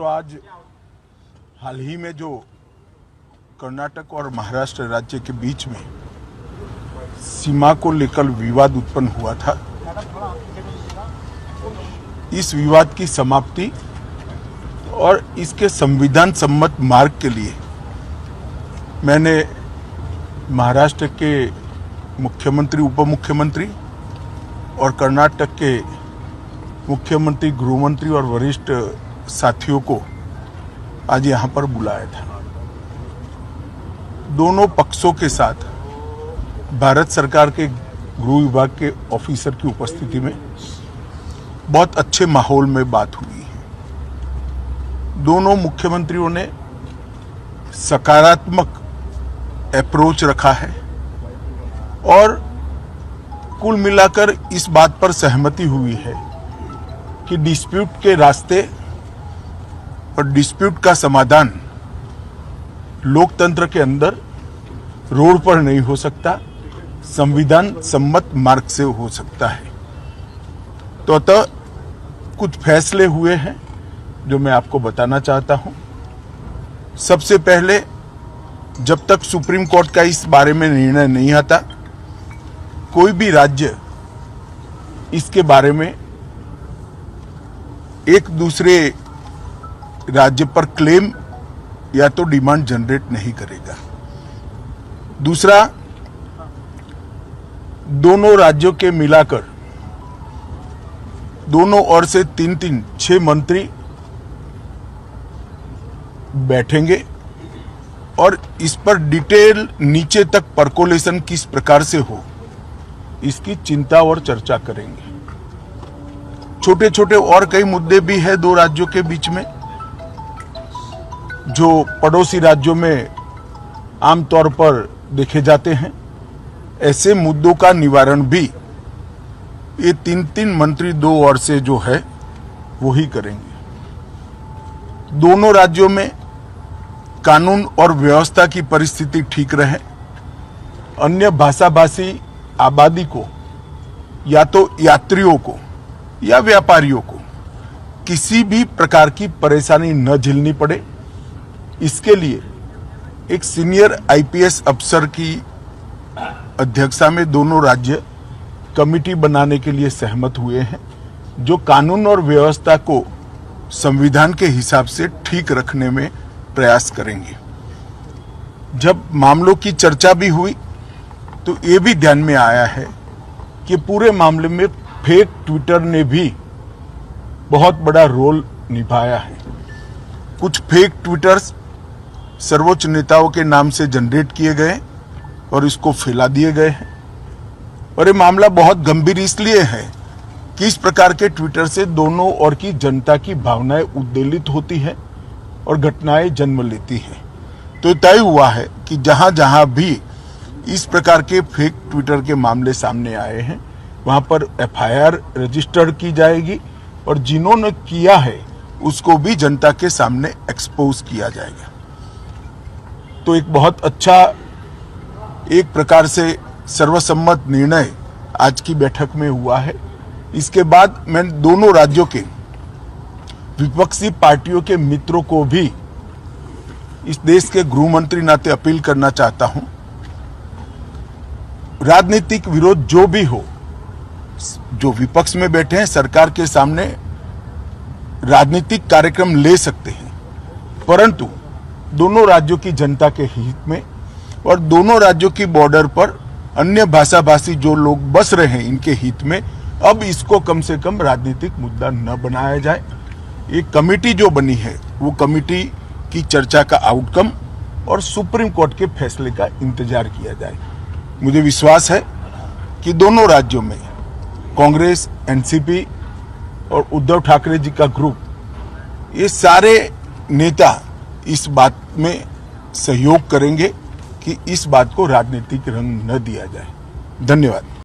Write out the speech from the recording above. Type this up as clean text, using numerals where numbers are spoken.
मित्रों, आज हाल ही में जो कर्नाटक और महाराष्ट्र राज्य के बीच में सीमा को लेकर विवाद उत्पन्न हुआ था, इस विवाद की समाप्ति और इसके संविधान सम्मत मार्ग के लिए मैंने महाराष्ट्र के मुख्यमंत्री, उप मुख्यमंत्री और कर्नाटक के मुख्यमंत्री, गृहमंत्री और वरिष्ठ साथियों को आज यहाँ पर बुलाया था। दोनों पक्षों के साथ भारत सरकार के गृह विभाग के ऑफिसर की उपस्थिति में बहुत अच्छे माहौल में बात हुई है। दोनों मुख्यमंत्रियों ने सकारात्मक अप्रोच रखा है और कुल मिलाकर इस बात पर सहमति हुई है कि डिस्प्यूट के रास्ते और डिस्प्यूट का समाधान लोकतंत्र के अंदर रोड पर नहीं हो सकता, संविधान सम्मत मार्ग से हो सकता है। तो अतः कुछ फैसले हुए हैं जो मैं आपको बताना चाहता हूं। सबसे पहले, जब तक सुप्रीम कोर्ट का इस बारे में निर्णय नहीं आता, कोई भी राज्य इसके बारे में एक दूसरे राज्य पर क्लेम या तो डिमांड जनरेट नहीं करेगा। दूसरा, दोनों राज्यों के मिलाकर दोनों ओर से 6 मंत्री बैठेंगे और इस पर डिटेल नीचे तक परकोलेशन किस प्रकार से हो, इसकी चिंता और चर्चा करेंगे। छोटे छोटे और कई मुद्दे भी हैं दो राज्यों के बीच में, जो पड़ोसी राज्यों में आमतौर पर देखे जाते हैं। ऐसे मुद्दों का निवारण भी ये 3 मंत्री दो ओर से जो है वो ही करेंगे। दोनों राज्यों में कानून और व्यवस्था की परिस्थिति ठीक रहे, अन्य भाषाभाषी आबादी को या तो यात्रियों को या व्यापारियों को किसी भी प्रकार की परेशानी न झेलनी पड़े, इसके लिए एक सीनियर आईपीएस अफसर की अध्यक्षता में दोनों राज्य कमिटी बनाने के लिए सहमत हुए हैं, जो कानून और व्यवस्था को संविधान के हिसाब से ठीक रखने में प्रयास करेंगे। जब मामलों की चर्चा भी हुई तो ये भी ध्यान में आया है कि पूरे मामले में फेक ट्विटर ने भी बहुत बड़ा रोल निभाया है। कुछ फेक ट्विटर्स सर्वोच्च नेताओं के नाम से जनरेट किए गए और इसको फैला दिए गए हैं। और ये मामला बहुत गंभीर इसलिए है कि इस प्रकार के ट्विटर से दोनों ओर की जनता की भावनाएं उद्वेलित होती हैं और घटनाएं जन्म लेती हैं। तो तय हुआ है कि जहां जहां भी इस प्रकार के फेक ट्विटर के मामले सामने आए हैं, वहां पर एफआईआर रजिस्टर्ड की जाएगी और जिन्होंने किया है उसको भी जनता के सामने एक्सपोज किया जाएगा। तो एक बहुत अच्छा, एक प्रकार से सर्वसम्मत निर्णय आज की बैठक में हुआ है। इसके बाद मैं दोनों राज्यों के विपक्षी पार्टियों के मित्रों को भी इस देश के गृह मंत्री नाते अपील करना चाहता हूं, राजनीतिक विरोध जो भी हो, जो विपक्ष में बैठे हैं सरकार के सामने राजनीतिक कार्यक्रम ले सकते हैं, परंतु दोनों राज्यों की जनता के हित में और दोनों राज्यों की बॉर्डर पर अन्य भाषाभाषी जो लोग बस रहे हैं इनके हित में अब इसको कम से कम राजनीतिक मुद्दा न बनाया जाए। एक कमेटी जो बनी है वो कमेटी की चर्चा का आउटकम और सुप्रीम कोर्ट के फैसले का इंतजार किया जाए। मुझे विश्वास है कि दोनों राज्यों में कांग्रेस, एनसीपी और उद्धव ठाकरे जी का ग्रुप, ये सारे नेता इस बात में सहयोग करेंगे कि इस बात को राजनीतिक रंग न दिया जाए। धन्यवाद।